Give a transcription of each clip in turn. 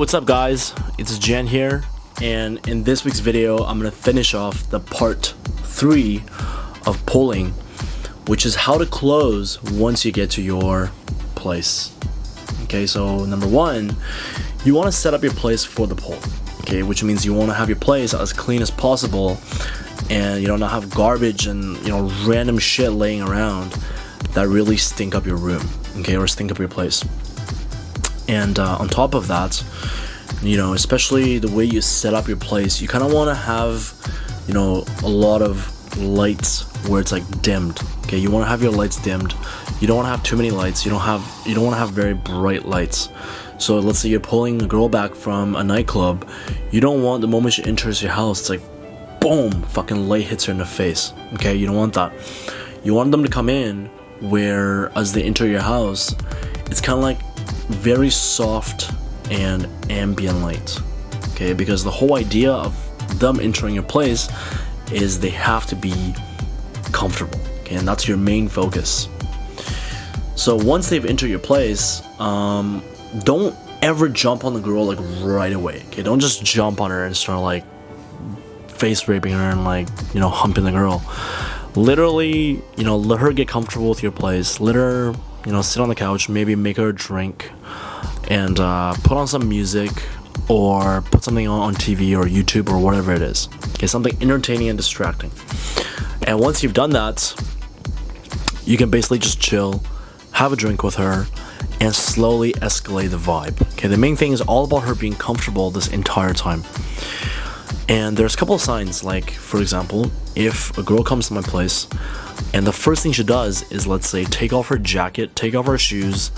what's up guys? It's Jan here, and in this week's video I'm gonna finish off the part 3 of polling, which is how to close once you get to your place. Okay, so number 1, you want to set up your place for the poll. Okay, which means you want to have your place as clean as possible, and you don't have garbage and random shit laying around that really stink up your room, okay, or stink up your place. And on top of that, especially the way you set up your place, you kind of want to have, a lot of lights where it's like dimmed. Okay, you want to have your lights dimmed. You don't want to have too many lights. You don't want to have very bright lights. So let's say you're pulling a girl back from a nightclub. You don't want the moment she enters your house, it's like, boom, fucking light hits her in the face. Okay, you don't want that. You want them to come in where, as they enter your house, it's kind of like very soft and ambient light. Okay, because the whole idea of them entering your place is they have to be comfortable. Okay, and that's your main focus. So once they've entered your place, don't ever jump on the girl like right away. Okay, don't just jump on her and start like face raping her and like humping the girl. Literally, let her get comfortable with your place. Let her sit on the couch, maybe make her a drink, and put on some music or put something on TV or YouTube or whatever it is. Okay, something entertaining and distracting. And once you've done that, you can basically just chill, have a drink with her, and slowly escalate the vibe. Okay, the main thing is all about her being comfortable this entire time. And there's a couple of signs, like for example, if a girl comes to my place and the first thing she does is, let's say, take off her jacket, take off her shoes,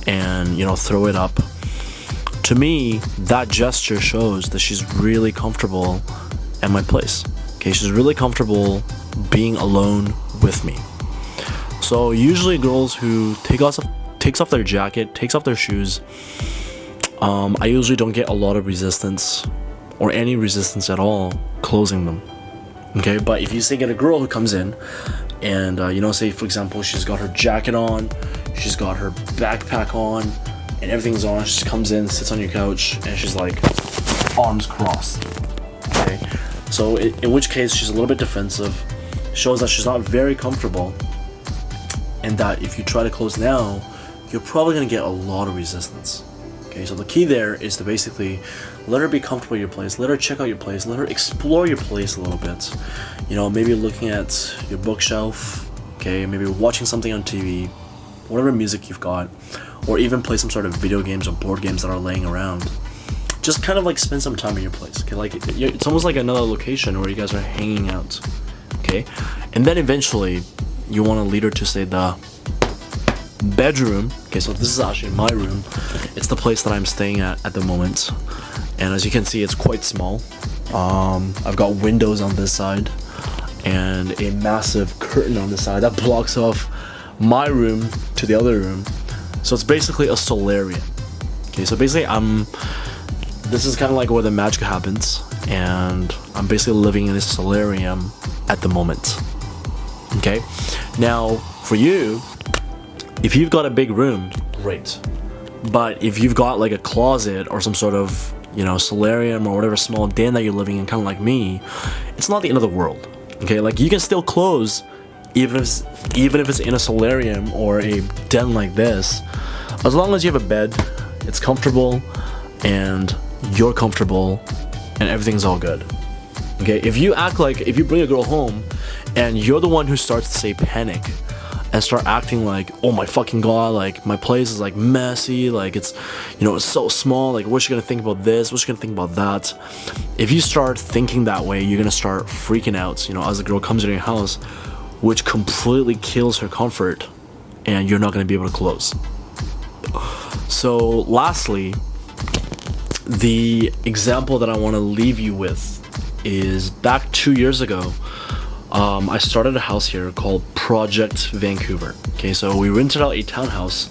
and throw it up. To me, that gesture shows that she's really comfortable at my place. Okay, she's really comfortable being alone with me. So usually girls who takes off their jacket, takes off their shoes, I usually don't get a lot of resistance or any resistance at all closing them. Okay, but if you say get a girl who comes in and say for example she's got her jacket on, she's got her backpack on, and everything's on, she comes in, sits on your couch, and she's like arms crossed. Okay, so in which case she's a little bit defensive, shows that she's not very comfortable, and that if you try to close now, you're probably going to get a lot of resistance. Okay, so the key there is to basically let her be comfortable at your place, let her check out your place, let her explore your place a little bit. Maybe looking at your bookshelf, okay, maybe watching something on TV, whatever music you've got, or even play some sort of video games or board games that are laying around. Just kind of like spend some time in your place, okay, like it's almost like another location where you guys are hanging out, okay? And then eventually you want to lead her to, say, the bedroom. Okay, so this is actually my room. It's the place that I'm staying at the moment, and as you can see, it's quite small. I've got windows on this side and a massive curtain on this side that blocks off my room to the other room. So it's basically a solarium. Okay, so basically this is kind of like where the magic happens, and I'm basically living in a solarium at the moment. Okay, now for you, if you've got a big room, great. But if you've got like a closet or some sort of, solarium or whatever small den that you're living in, kind of like me, it's not the end of the world. Okay, like you can still close even if it's in a solarium or a den like this, as long as you have a bed, it's comfortable, and you're comfortable, and everything's all good. Okay, if you bring a girl home and you're the one who starts to say panic and start acting like, oh my fucking god, like my place is like messy, like it's it's so small, like what's she gonna think about this, what's she gonna think about that. If you start thinking that way, you're gonna start freaking out as the girl comes into your house, which completely kills her comfort, and you're not gonna be able to close. So lastly, the example that I want to leave you with is back 2 years ago. I started a house here called Project Vancouver. Okay, so we rented out a townhouse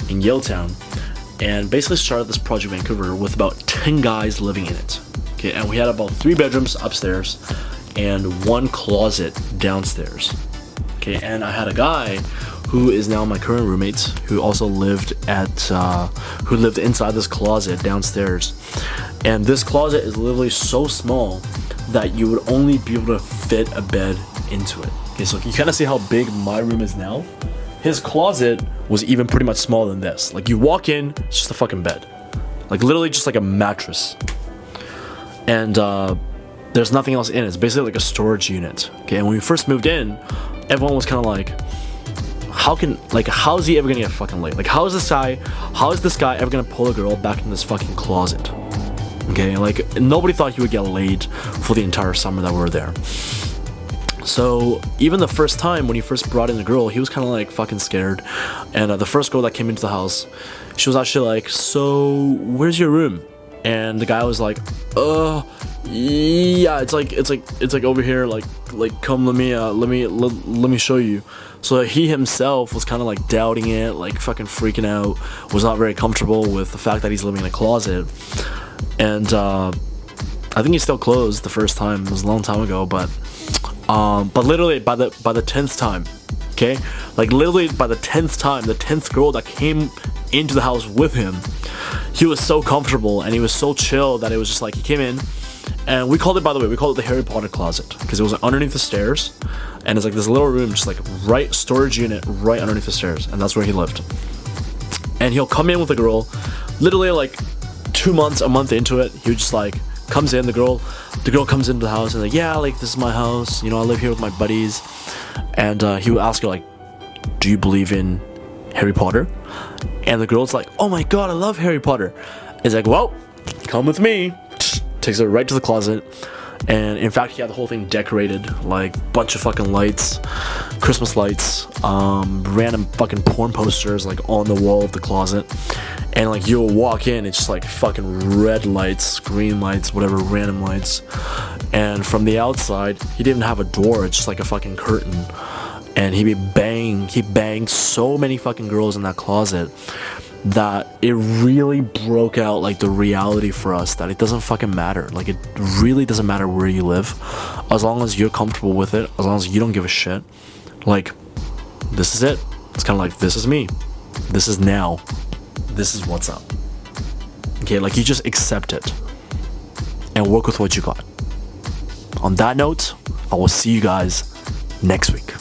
in Yaletown and basically started this Project Vancouver with about 10 guys living in it. Okay, and we had about 3 bedrooms upstairs and 1 closet downstairs. Okay, and I had a guy who is now my current roommate, who also lived inside this closet downstairs. And this closet is literally so small that you would only be able to fit a bed into it. Okay, so you kind of see how big my room is now. His closet was even pretty much smaller than this. Like, you walk in, it's just a fucking bed. Like, literally just like a mattress. And there's nothing else in it. It's basically like a storage unit. Okay, and when we first moved in, everyone was kind of like, how is he ever gonna get fucking laid? Like, how is this guy ever gonna pull a girl back in this fucking closet? Okay, like, nobody thought he would get laid for the entire summer that we were there. So even the first time when he first brought in the girl, he was kind of like fucking scared. And the first girl that came into the house, she was actually like, so where's your room? And the guy was like, yeah, it's like over here, like come, let me show you. So he himself was kind of like doubting it, like fucking freaking out, was not very comfortable with the fact that he's living in a closet. And I think he still closed the first time. It was a long time ago, but literally by the 10th time, okay, like literally by the 10th time, the 10th girl that came into the house with him, he was so comfortable and he was so chill that it was just like, he came in, and we called it the Harry Potter closet, because it was underneath the stairs, and it's like this little room, just like right storage unit right underneath the stairs, and that's where he lived. And he'll come in with a girl, literally like 2 months, a month into it, he would just like comes in, the girl comes into the house and like, yeah, like, this is my house, you know, I live here with my buddies. And he would ask her like, do you believe in Harry Potter? And the girl's like, oh my god, I love Harry Potter. He's like, well, come with me. Takes her right to the closet. And in fact, he had the whole thing decorated, like bunch of fucking lights, Christmas lights, random fucking porn posters like on the wall of the closet. And like, you'll walk in, it's just like fucking red lights, green lights, whatever, random lights. And from the outside, he didn't even have a door, it's just like a fucking curtain. And he banged so many fucking girls in that closet that it really broke out like the reality for us that it doesn't fucking matter. Like, it really doesn't matter where you live, as long as you're comfortable with it, as long as you don't give a shit. Like, this is it. It's kind of like, this is me. This is now. This is what's up. Okay, like, you just accept it and work with what you got. On that note, I will see you guys next week.